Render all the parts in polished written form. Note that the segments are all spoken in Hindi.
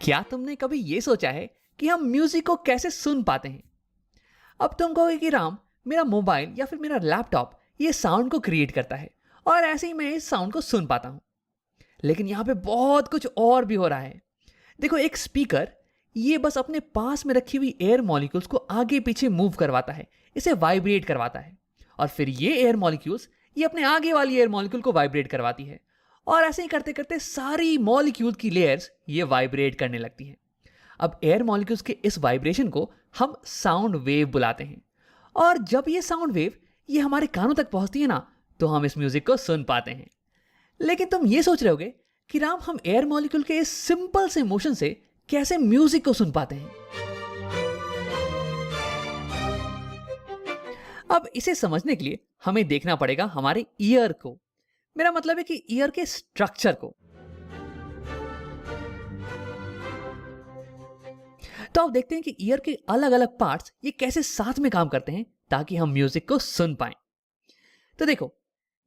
क्या तुमने कभी ये सोचा है कि हम म्यूजिक को कैसे सुन पाते हैं? अब तुम कहोगे कि राम, मेरा मोबाइल या फिर मेरा लैपटॉप ये साउंड को क्रिएट करता है और ऐसे ही मैं इस साउंड को सुन पाता हूं। लेकिन यहां पे बहुत कुछ और भी हो रहा है। देखो, एक स्पीकर ये बस अपने पास में रखी हुई एयर मॉलिक्यूल्स को आगे पीछे मूव करवाता है, इसे वाइब्रेट करवाता है, और फिर ये एयर मॉलिक्यूल्स ये अपने आगे वाली एयर मॉलिक्यूल को वाइब्रेट करवाती है, और ऐसे ही करते करते सारी मॉलिक्यूल की लेयर्स ये वाइब्रेट करने लगती हैं। अब एयर मॉलिक्यूल्स के इस वाइब्रेशन को हम साउंड वेव बुलाते हैं, और जब ये साउंड वेव ये हमारे कानों तक पहुंचती है ना, तो हम इस म्यूजिक को सुन पाते हैं। लेकिन तुम ये सोच रहे होगे कि राम, हम एयर मॉलिक्यूल के इस सिंपल से मोशन से कैसे म्यूजिक को सुन पाते हैं? अब इसे समझने के लिए हमें देखना पड़ेगा हमारे ईयर को। मेरा मतलब है कि ईयर के स्ट्रक्चर को। तो आप देखते हैं कि ईयर के अलग अलग पार्ट्स ये कैसे साथ में काम करते हैं ताकि हम म्यूजिक को सुन पाएं। तो देखो,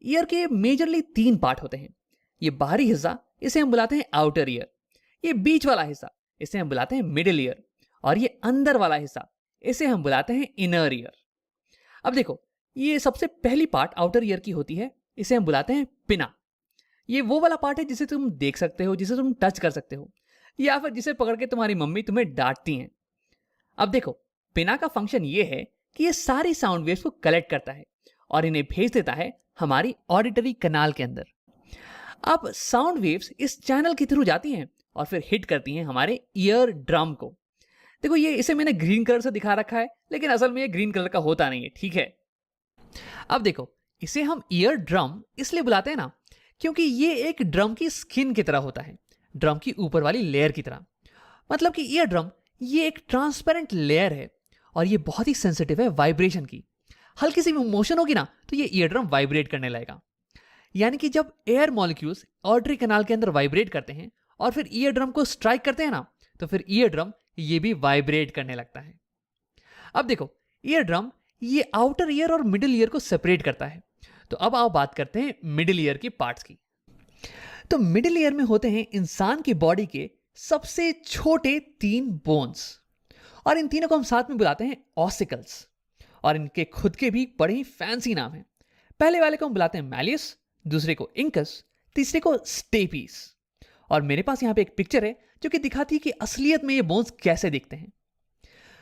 ईयर के मेजरली 3 पार्ट होते हैं। ये बाहरी हिस्सा, इसे हम बुलाते हैं आउटर ईयर। ये बीच वाला हिस्सा, इसे हम बुलाते हैं मिडिल ईयर। और ये अंदर वाला हिस्सा, इसे हम बुलाते हैं इनर ईयर। अब देखो, ये सबसे पहली पार्ट आउटर ईयर की होती है, इसे हम बुलाते हैं पिना। ये वो वाला पार्ट है जिसे तुम देख सकते हो, जिसे तुम टच कर सकते हो, या फिर जिसे पकड़ के तुम्हारी मम्मी तुम्हें डांटती हैं। अब देखो, पिना का फंक्शन ये है कि ये सारी साउंड वेव्स को कलेक्ट करता है और इन्हें भेज देता है हमारी ऑडिटरी कनाल के अंदर। अब साउंड वेव्स इस चैनल के थ्रू जाती हैं और फिर हिट करती हैं हमारे ईयर ड्रम को। देखो, ये इसे मैंने ग्रीन कलर से दिखा रखा है, लेकिन असल में ये ग्रीन कलर का होता नहीं है, ठीक है। अब देखो, इसे हम ईयर ड्रम इसलिए बुलाते हैं ना, क्योंकि ये एक ड्रम की स्किन की तरह होता है, ड्रम की ऊपर वाली लेयर की तरह। मतलब कि ईयर ड्रम ये एक ट्रांसपेरेंट लेयर है और ये बहुत ही सेंसिटिव है वाइब्रेशन की। हल्की सी मोशन होगी ना, तो ये ईयर ड्रम वाइब्रेट करने लगेगा। यानी कि जब एयर मॉलिक्यूल्स ऑडिटरी कनाल के अंदर वाइब्रेट करते हैं और फिर ईयर ड्रम को स्ट्राइक करते हैं ना, तो फिर ईयर ड्रम ये भी वाइब्रेट करने लगता है। अब देखो, ईयर ड्रम ये आउटर ईयर और मिडिल ईयर को सेपरेट करता है। तो अब आओ बात करते हैं मिडिल ईयर की पार्ट्स की। तो मिडिल ईयर में होते हैं इंसान की बॉडी के सबसे छोटे 3 बोन्स, और इन तीनों को हम साथ में बुलाते हैं ऑसिकल्स। और इनके खुद के भी बड़े ही फैंसी नाम हैं। पहले वाले को हम बुलाते हैं मैलियस, दूसरे को इंकस, तीसरे को स्टेपीस। और मेरे पास यहां पे एक पिक्चर है जो कि दिखाती है कि असलियत में ये बोन्स कैसे दिखते हैं।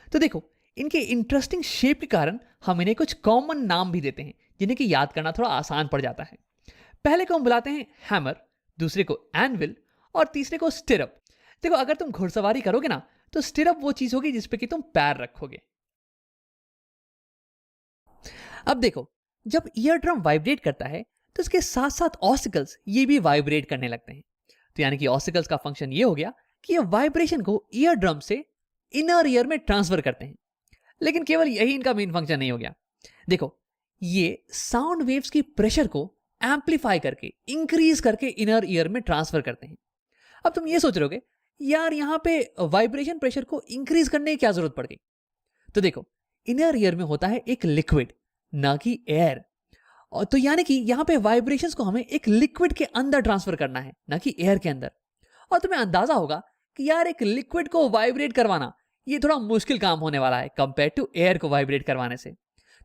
तो देखो, इनके इंटरेस्टिंग शेप के कारण हम इन्हें कुछ कॉमन नाम भी देते हैं, जिन्हें कि याद करना थोड़ा आसान पड़ जाता है। पहले को हम बुलाते हैं हैमर, दूसरे को एनविल और तीसरे को स्टिरअप। देखो, अगर तुम घुड़सवारी करोगे ना, तो स्टिरअप वो चीज होगी जिसपे कि तुम पैर रखोगे। अब देखो, जब ईयर ड्रम वाइब्रेट करता है तो इसके साथ साथ ऑसिकल्स ये भी वाइब्रेट करने लगते हैं। तो यानी कि ऑसिकल्स का फंक्शन ये हो गया कि ये वाइब्रेशन को ईयर ड्रम से इनर ईयर में ट्रांसफर करते हैं। लेकिन केवल यही इनका मेन फंक्शन नहीं हो गया। देखो, ये साउंड वेव्स की प्रेशर को एम्पलीफाई करके, इंक्रीज करके इनर ईयर में ट्रांसफर करते हैं। अब तुम ये सोच रहे होगे, यार यहां पे वाइब्रेशन प्रेशर को इंक्रीज करने की क्या जरूरत पड़ गई? तो देखो, इनर ईयर में होता है एक लिक्विड, ना कि एयर। और तो यानी कि यहां पे वाइब्रेशंस को हमें एक लिक्विड के अंदर ट्रांसफर करना है, ना कि एयर के अंदर। और तुम्हें अंदाजा होगा कि यार एक लिक्विड को वाइब्रेट करवाना ये थोड़ा मुश्किल काम होने वाला है कंपेयर टू एयर को वाइब्रेट करवाने से।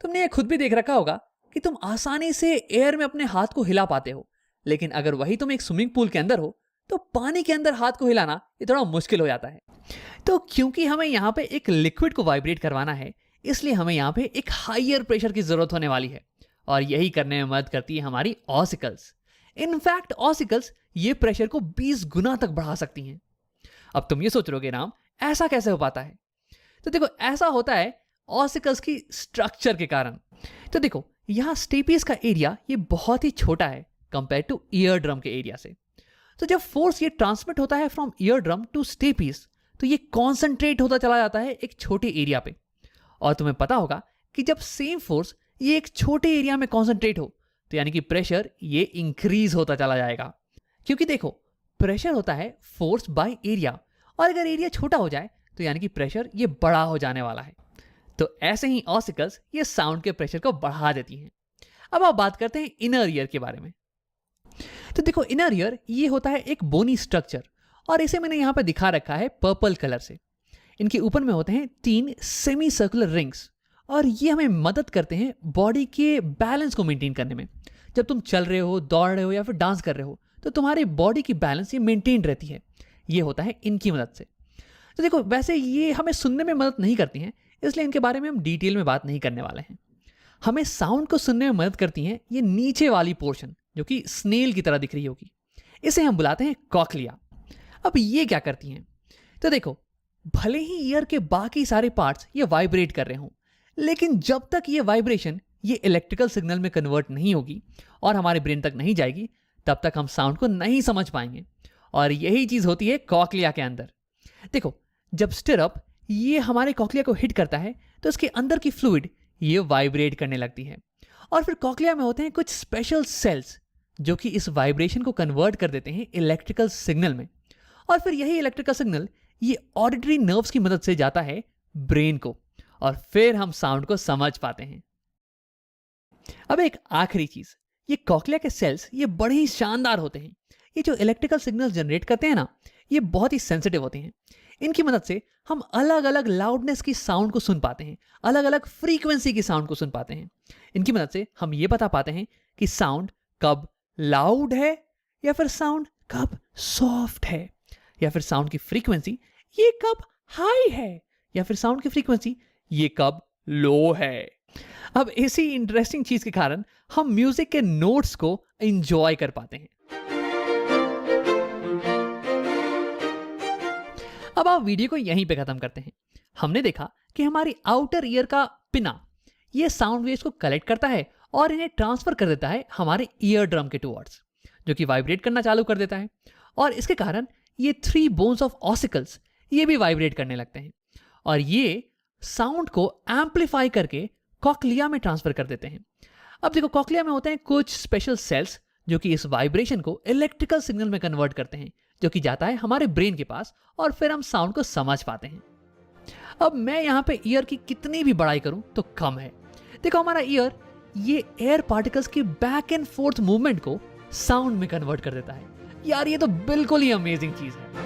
तुमने ये खुद भी देख रखा होगा कि तुम आसानी से एयर में अपने हाथ को हिला पाते हो, लेकिन अगर वही तुम एक स्विमिंग पूल के अंदर हो तो पानी के अंदर हाथ को हिलाना ये थोड़ा मुश्किल हो जाता है। तो क्योंकि हमें यहाँ पे एक लिक्विड को वाइब्रेट करवाना है, इसलिए हमें यहाँ पे एक हायर प्रेशर की जरूरत होने वाली है, और यही करने में मदद करती है हमारी ऑसिकल्स। इनफैक्ट ऑसिकल्स ये प्रेशर को 20 गुना तक बढ़ा सकती हैं। अब तुम ये सोच रहोगे, राम ऐसा कैसे हो पाता है? तो देखो, ऐसा होता है ऑसिकल्स की स्ट्रक्चर के कारण। तो देखो, यहाँ स्टेपीज का एरिया ये बहुत ही छोटा है कंपेयर टू ईयर ड्रम के एरिया से। तो जब फोर्स ये ट्रांसमिट होता है from ear drum to stapes, तो ये कॉन्सेंट्रेट होता चला जाता है एक छोटे एरिया पे। और तुम्हें पता होगा कि जब सेम फोर्स ये एक छोटे एरिया में कॉन्सेंट्रेट हो, तो यानी कि प्रेशर ये इंक्रीज होता चला जाएगा। क्योंकि देखो, प्रेशर होता है फोर्स बाय एरिया, और अगर एरिया छोटा हो जाए तो यानी कि प्रेशर ये बड़ा हो जाने वाला है। तो ऐसे ही ऑसिकल्स ये साउंड के प्रेशर को बढ़ा देती हैं। अब आप बात करते हैं इनर ईयर के बारे में। तो देखो, इनर ईयर ये होता है एक बोनी स्ट्रक्चर, और इसे मैंने यहाँ पे दिखा रखा है पर्पल कलर से। इनके ऊपर में होते हैं 3 सेमी सर्कुलर रिंग्स और ये हमें मदद करते हैं बॉडी के बैलेंस को मेंटेन करने में। जब तुम चल रहे हो, दौड़ रहे हो या फिर डांस कर रहे हो तो तुम्हारी बॉडी की बैलेंस ये मेंटेन रहती है। ये होता है इनकी मदद से। तो देखो, वैसे ये हमें सुनने में मदद नहीं करती हैं, इसलिए इनके बारे में हम डिटेल में बात नहीं करने वाले हैं। हमें साउंड को सुनने में मदद करती हैं ये नीचे वाली पोर्शन जो कि स्नेल की तरह दिख रही होगी। इसे हम बुलाते हैं कॉक्लिया। अब ये क्या करती हैं? तो देखो, भले ही ईयर के बाकी सारे पार्ट्स ये वाइब्रेट कर रहे हों, लेकिन जब तक ये वाइब्रेशन ये इलेक्ट्रिकल सिग्नल में कन्वर्ट नहीं होगी और हमारे ब्रेन तक नहीं जाएगी, तब तक हम साउंड को नहीं समझ पाएंगे। और यही चीज होती है कॉक्लिया के अंदर। देखो, जब स्टिरअप ये हमारे कॉक्लिया को हिट करता है तो इसके अंदर की फ्लूइड ये वाइब्रेट करने लगती है और फिर कॉक्लिया में होते हैं कुछ स्पेशल सेल्स जो कि इस वाइब्रेशन को कन्वर्ट कर देते हैं इलेक्ट्रिकल सिग्नल में। और फिर यही इलेक्ट्रिकल सिग्नल ये ऑडिटरी नर्व्स की मदद से जाता है ब्रेन को और फिर हम साउंड को समझ पाते हैं। अब एक आखिरी चीज, ये कॉक्लिया के सेल्स ये बड़े ही शानदार होते हैं। ये जो इलेक्ट्रिकल सिग्नल जनरेट करते हैं ना, ये बहुत ही सेंसिटिव होते हैं। इनकी मदद से हम अलग अलग लाउडनेस की साउंड को सुन पाते हैं, अलग अलग फ्रीक्वेंसी की साउंड को सुन पाते हैं। इनकी मदद से हम ये बता पाते हैं कि साउंड कब लाउड है या फिर साउंड कब सॉफ्ट है, या फिर साउंड की फ्रीक्वेंसी ये कब हाई है, या फिर साउंड की फ्रीक्वेंसी ये कब लो है। अब इसी इंटरेस्टिंग चीज के कारण हम म्यूजिक के नोट्स को एंजॉय कर पाते हैं। अब आप वीडियो को यहीं पे खत्म करते हैं। हमने देखा कि हमारी आउटर ईयर का पिना ये साउंड वेव्स को कलेक्ट करता है और इन्हें ट्रांसफर कर देता है हमारे ईयर ड्रम के टुवर्ड्स, जो कि वाइब्रेट करना चालू कर देता है। और इसके कारण ये 3 बोन्स ऑफ ऑसिकल्स ये भी वाइब्रेट करने लगते हैं और ये साउंड को एम्पलीफाई करके कॉक्लिया में ट्रांसफर कर देते हैं। अब देखो, कॉक्लिया में होते हैं कुछ स्पेशल सेल्स जो कि इस वाइब्रेशन को इलेक्ट्रिकल सिग्नल में कन्वर्ट करते हैं, जो कि जाता है हमारे ब्रेन के पास और फिर हम साउंड को समझ पाते हैं। अब मैं यहाँ पे ईयर की कितनी भी बड़ाई करूं तो कम है। देखो, हमारा ईयर ये एयर पार्टिकल्स के बैक एंड फोर्थ मूवमेंट को साउंड में कन्वर्ट कर देता है। यार, ये तो बिल्कुल ही अमेजिंग चीज है।